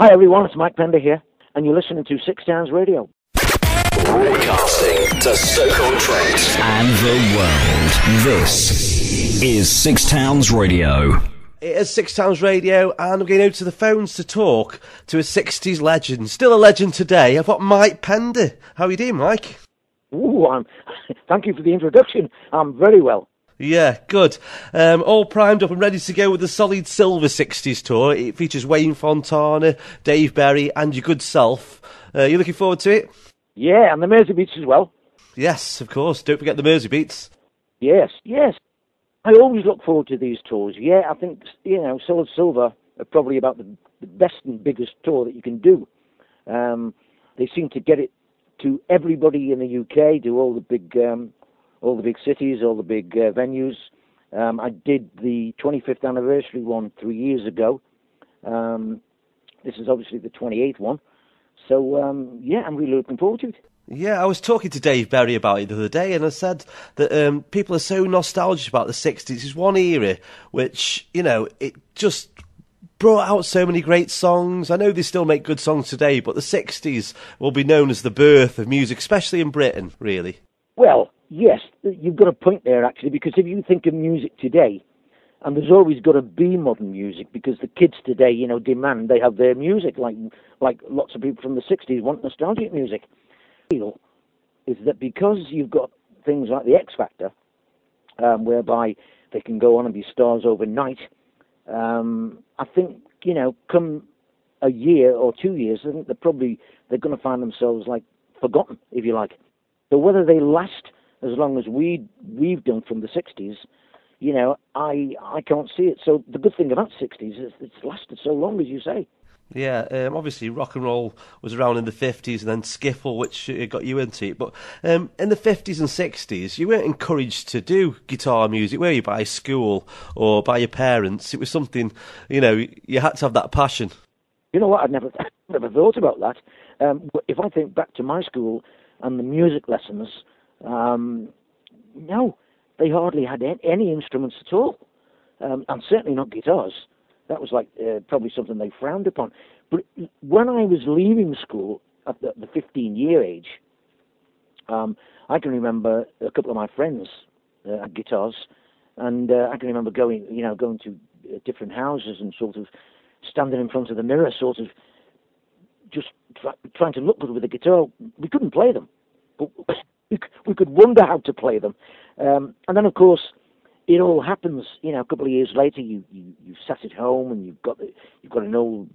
Hi everyone, it's Mike Pender here, and you're listening to Six Towns Radio. Broadcasting to Stoke-on-Trent and the world. This is Six Towns Radio. It is Six Towns Radio, and I'm going out to the phones to talk to a 60s legend. Still a legend today. I've got Mike Pender. How are you doing, Mike? Ooh, thank you for the introduction. I'm very well. Yeah, good. All primed up and ready to go with the Solid Silver Sixties tour. It features Wayne Fontana, Dave Berry, and your good self. You looking forward to it? Yeah, and the Merseybeats as well. Yes, of course. Don't forget the Merseybeats. Yes. I always look forward to these tours. Yeah, I think, Solid Silver are probably about the best and biggest tour that you can do. They seem to get it to everybody in the UK, do all the big cities, all the big venues. I did the 25th anniversary one 3 years ago. This is obviously the 28th one. So, I'm really looking forward to it. Yeah, I was talking to Dave Berry about it the other day, and I said that people are so nostalgic about the 60s. It's one era which, it just brought out so many great songs. I know they still make good songs today, but the 60s will be known as the birth of music, especially in Britain, really. Well, yes, you've got a point there, actually, because if you think of music today, and there's always got to be modern music, because the kids today, demand they have their music, like lots of people from the 60s want nostalgic music. Is that because you've got things like the X Factor, whereby they can go on and be stars overnight, I think, come a year or 2 years, I think they're going to find themselves, forgotten, if you like. So whether they last as long as we've done from the 60s, I can't see it. So the good thing about 60s is it's lasted so long, as you say. Yeah, obviously rock and roll was around in the 50s, and then skiffle, which got you into it. But in the 50s and 60s, you weren't encouraged to do guitar music, were you, by school or by your parents? It was something, you had to have that passion. You know what? I'd never thought about that. If I think back to my school and the music lessons, no, they hardly had any instruments at all, and certainly not guitars. That was probably something they frowned upon. But when I was leaving school at the 15-year age, I can remember a couple of my friends had guitars, and I can remember going to different houses and sort of standing in front of the mirror, sort of just trying to look good with the guitar. We couldn't play them, but we could wonder how to play them. And then, of course, it all happens, a couple of years later, you've sat at home and you've got an old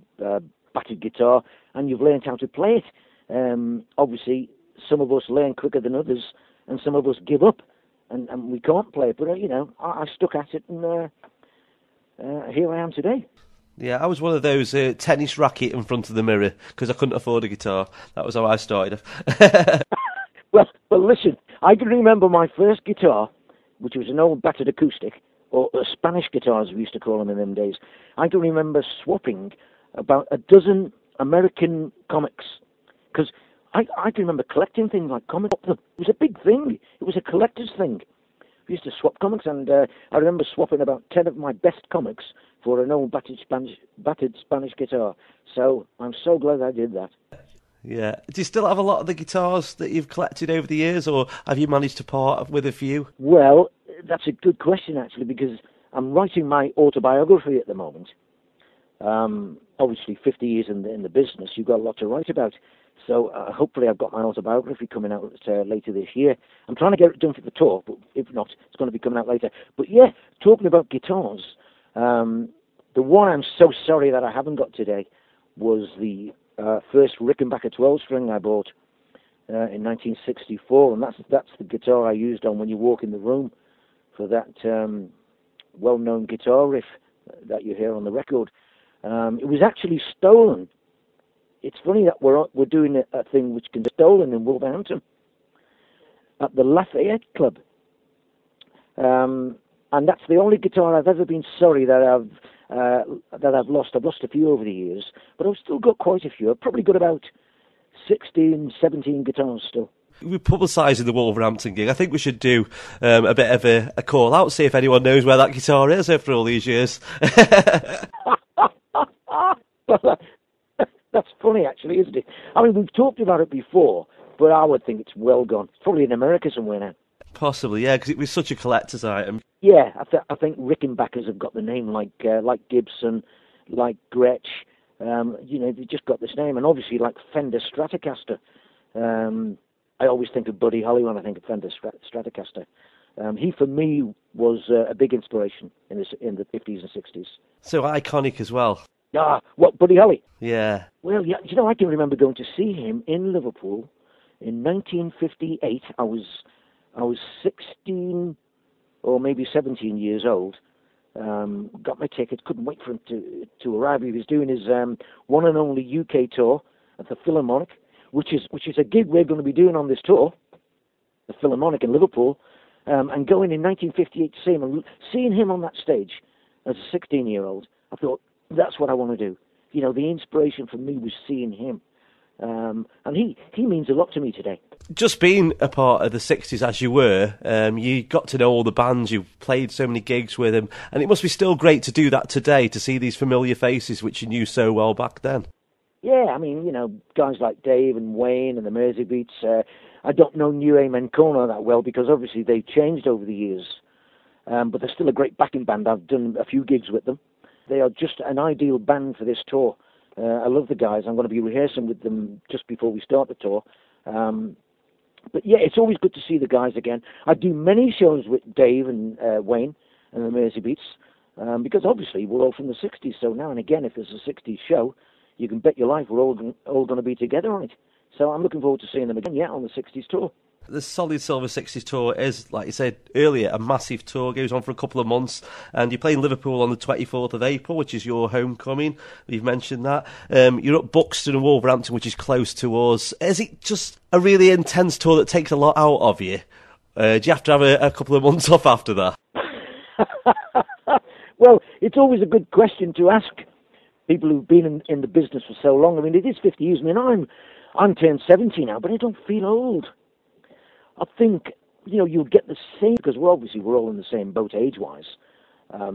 battered guitar and you've learned how to play it. Obviously, some of us learn quicker than others, and some of us give up and we can't play it. But, I stuck at it, and here I am today. Yeah, I was one of those tennis racket in front of the mirror because I couldn't afford a guitar. That was how I started. Well, listen, I can remember my first guitar, which was an old battered acoustic, or Spanish guitars we used to call them in them days. I can remember swapping about a dozen American comics, because I can remember collecting things like comics. It was a big thing. It was a collector's thing. We used to swap comics, and I remember swapping about 10 of my best comics for an old battered Spanish guitar. So I'm so glad I did that. Yeah. Do you still have a lot of the guitars that you've collected over the years, or have you managed to part with a few? Well, that's a good question, actually, because I'm writing my autobiography at the moment. Obviously, 50 years in the business, you've got a lot to write about. So hopefully I've got my autobiography coming out later this year. I'm trying to get it done for the tour, but if not, it's going to be coming out later. But yeah, talking about guitars, the one I'm so sorry that I haven't got today was the first Rickenbacker 12-string I bought in 1964, and that's the guitar I used on When You Walk in the Room for that well-known guitar riff that you hear on the record. It was actually stolen. It's funny that we're doing a thing which can be stolen in Wolverhampton at the Lafayette Club, and that's the only guitar I've ever been sorry that I've lost. I've lost a few over the years, but I've still got quite a few. I've probably got about 16, 17 guitars still. We're publicising the Wolverhampton gig. I think we should do a bit of a call out, see if anyone knows where that guitar is after all these years. That's funny, actually, isn't it? I mean, we've talked about it before, but I would think it's well gone. It's probably in America somewhere now. Possibly, yeah, because it was such a collector's item. Yeah, I think Rickenbackers have got the name like Gibson, like Gretsch. They just got this name, and obviously like Fender Stratocaster. I always think of Buddy Holly when I think of Fender Stratocaster. He, for me, was a big inspiration in the 50s and 60s. So iconic as well. Ah, what, Buddy Holly? Yeah. Well, yeah, I can remember going to see him in Liverpool in 1958. I was 16 or maybe 17 years old. Got my ticket, couldn't wait for him to arrive. He was doing his one and only UK tour at the Philharmonic, which is a gig we're going to be doing on this tour, the Philharmonic in Liverpool, and going in 1958 to see him. And seeing him on that stage as a 16-year-old, I thought, that's what I want to do. The inspiration for me was seeing him. And he means a lot to me today. Just being a part of the 60s as you were, you got to know all the bands, you played so many gigs with them, and it must be still great to do that today, to see these familiar faces which you knew so well back then. Yeah, I mean, guys like Dave and Wayne and the Merseybeats. I don't know New Amen Corner that well because obviously they've changed over the years, but they're still a great backing band. I've done a few gigs with them. They are just an ideal band for this tour. I love the guys. I'm going to be rehearsing with them just before we start the tour. But yeah, it's always good to see the guys again. I do many shows with Dave and Wayne and the Merseybeats because obviously we're all from the 60s. So now and again, if there's a 60s show, you can bet your life we're all going to be together on it. So I'm looking forward to seeing them again, on the 60s tour. The Solid Silver Sixties tour is, like you said earlier, a massive tour. Goes on for a couple of months, and you play in Liverpool on the 24th of April, which is your homecoming. You've mentioned that. You're at Buxton and Wolverhampton, which is close to us. Is it just a really intense tour that takes a lot out of you? Do you have to have a couple of months off after that? Well, it's always a good question to ask people who've been in the business for so long. I mean, it is 50 years. I mean, I'm turned 70 now, but I don't feel old. I think, you'll get the same, because we're all in the same boat age-wise. I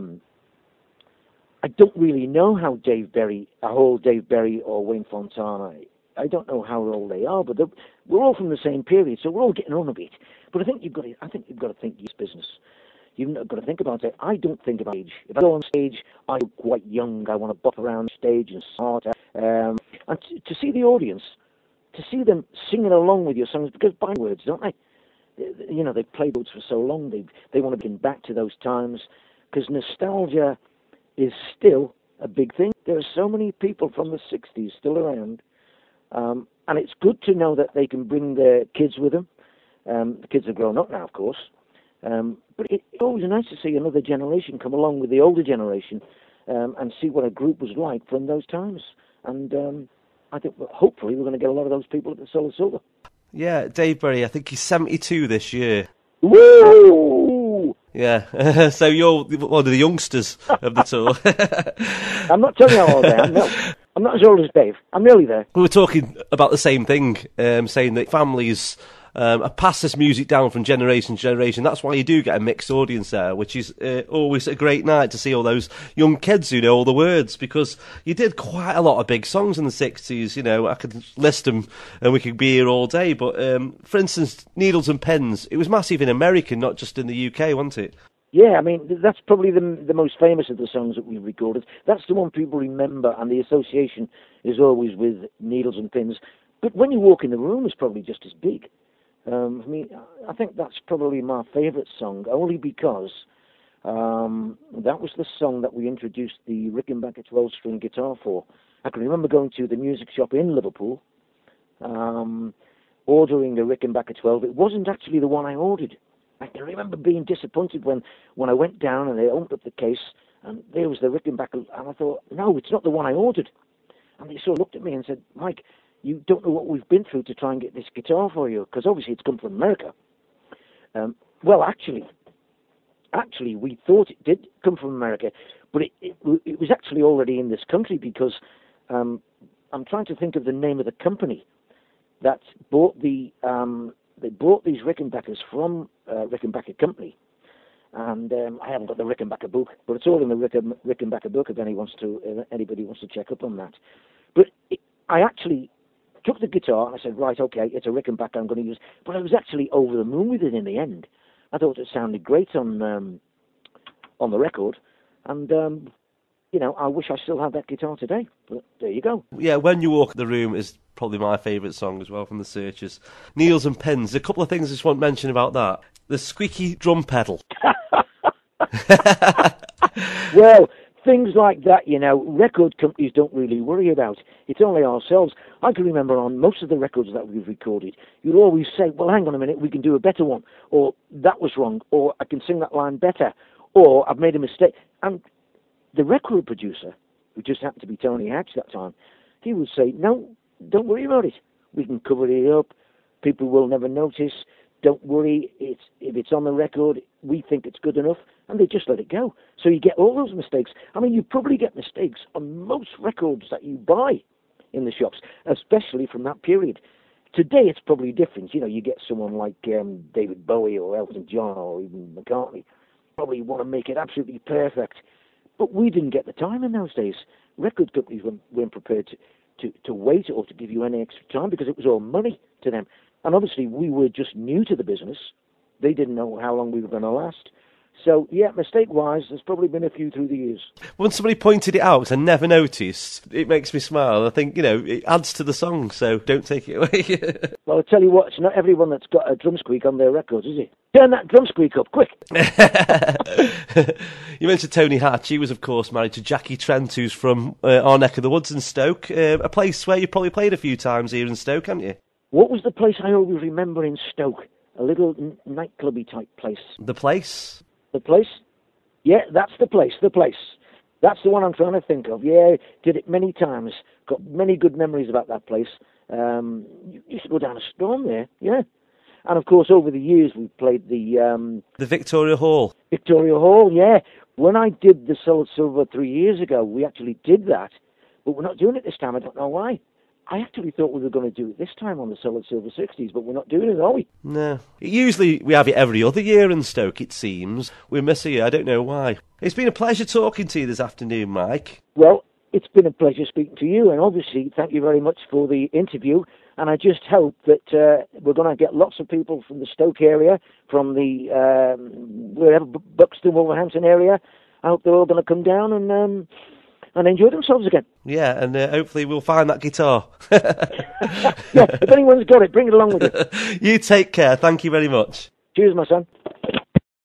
don't really know how Dave Berry or Wayne Fontana, I don't know how old they are, but we're all from the same period, so we're all getting on a bit. But I think you've got to think this business. You've got to think about it. I don't think about age. If I go on stage, I look quite young. I want to bop around stage and start. And to see the audience, to see them singing along with your songs, because by words, don't they? They've played those for so long. They want to get back to those times because nostalgia is still a big thing. There are so many people from the 60s still around, and it's good to know that they can bring their kids with them. The kids have grown up now, of course, but it's always nice to see another generation come along with the older generation and see what a group was like from those times. And I think hopefully we're going to get a lot of those people at the Solid Silver. Yeah, Dave Berry, I think he's 72 this year. Woo! Yeah, so you're one of the youngsters of the tour. I'm not telling you how old I am, no. I'm not as old as Dave. I'm nearly there. We were talking about the same thing, saying that families are pass this music down from generation to generation. That's why you do get a mixed audience there, which is always a great night to see all those young kids who know all the words, because you did quite a lot of big songs in the 60s. I could list them and we could be here all day, but for instance, Needles and Pens, it was massive in America, not just in the UK, wasn't it? Yeah, I mean, that's probably the most famous of the songs that we recorded. That's the one people remember, and the association is always with Needles and Pins. But When You Walk in the Room is probably just as big. I think that's probably my favourite song, only because that was the song that we introduced the Rickenbacker 12-string guitar for. I can remember going to the music shop in Liverpool, ordering a Rickenbacker 12. It wasn't actually the one I ordered. I can remember being disappointed when I went down and they opened up the case and there was the Rickenbacker, and I thought, no, it's not the one I ordered. And they sort of looked at me and said, Mike, you don't know what we've been through to try and get this guitar for you, because obviously it's come from America. Well, actually, we thought it did come from America, but it was actually already in this country, because I'm trying to think of the name of the company that bought they bought these Rickenbackers from Rickenbacker Company, and I haven't got the Rickenbacker book, but it's all in the Rickenbacker book if anybody wants to check up on that. But I actually took the guitar and I said, right, okay, it's a Rickenbacker I'm going to use. But I was actually over the moon with it in the end. I thought it sounded great on the record. And, I wish I still had that guitar today. But there you go. Yeah, When You Walk the Room is probably my favourite song as well from The Searchers. Needles and Pins, a couple of things I just want to mention about that. The squeaky drum pedal. Well, things like that, record companies don't really worry about. It's only ourselves. I can remember on most of the records that we've recorded, you'd always say, well, hang on a minute, we can do a better one, or that was wrong, or I can sing that line better, or I've made a mistake. And the record producer, who just happened to be Tony Hatch that time, he would say, no, don't worry about it. We can cover it up. People will never notice. Don't worry. If it's on the record, we think it's good enough. And they just let it go. So you get all those mistakes. I mean, you probably get mistakes on most records that you buy in the shops, especially from that period. Today, it's probably different. You get someone like David Bowie or Elton John or even McCartney. Probably want to make it absolutely perfect. But we didn't get the time in those days. Record companies weren't prepared to wait or to give you any extra time because it was all money to them. And obviously, we were just new to the business. They didn't know how long we were going to last. So, yeah, mistake-wise, there's probably been a few through the years. When somebody pointed it out, 'cause I never noticed, it makes me smile. I think, it adds to the song, so don't take it away. Well, I'll tell you what, it's not everyone that's got a drum squeak on their records, is it? Turn that drum squeak up, quick! You mentioned Tony Hatch. He was, of course, married to Jackie Trent, who's from our neck of the woods in Stoke, a place where you've probably played a few times here in Stoke, haven't you? What was the place I always remember in Stoke? A little nightclubby type place. The place? The place? Yeah, that's the place. That's the one I'm trying to think of. Yeah, did it many times. Got many good memories about that place. You used to go down a storm there, yeah. And, of course, over the years, we've played the Victoria Hall. Victoria Hall, yeah. When I did the Solid Silver 3 years ago, we actually did that. But we're not doing it this time. I don't know why. I actually thought we were going to do it this time on the Solid Silver Sixties, but we're not doing it, are we? No. Usually we have it every other year in Stoke, it seems. We're missing it, I don't know why. It's been a pleasure talking to you this afternoon, Mike. Well, it's been a pleasure speaking to you, and obviously thank you very much for the interview. And I just hope that we're going to get lots of people from the Stoke area, from the wherever, Buxton, Wolverhampton area. I hope they're all going to come down and enjoy themselves again. Yeah, and hopefully we'll find that guitar. Yeah, if anyone's got it, bring it along with you. You take care. Thank you very much. Cheers, my son.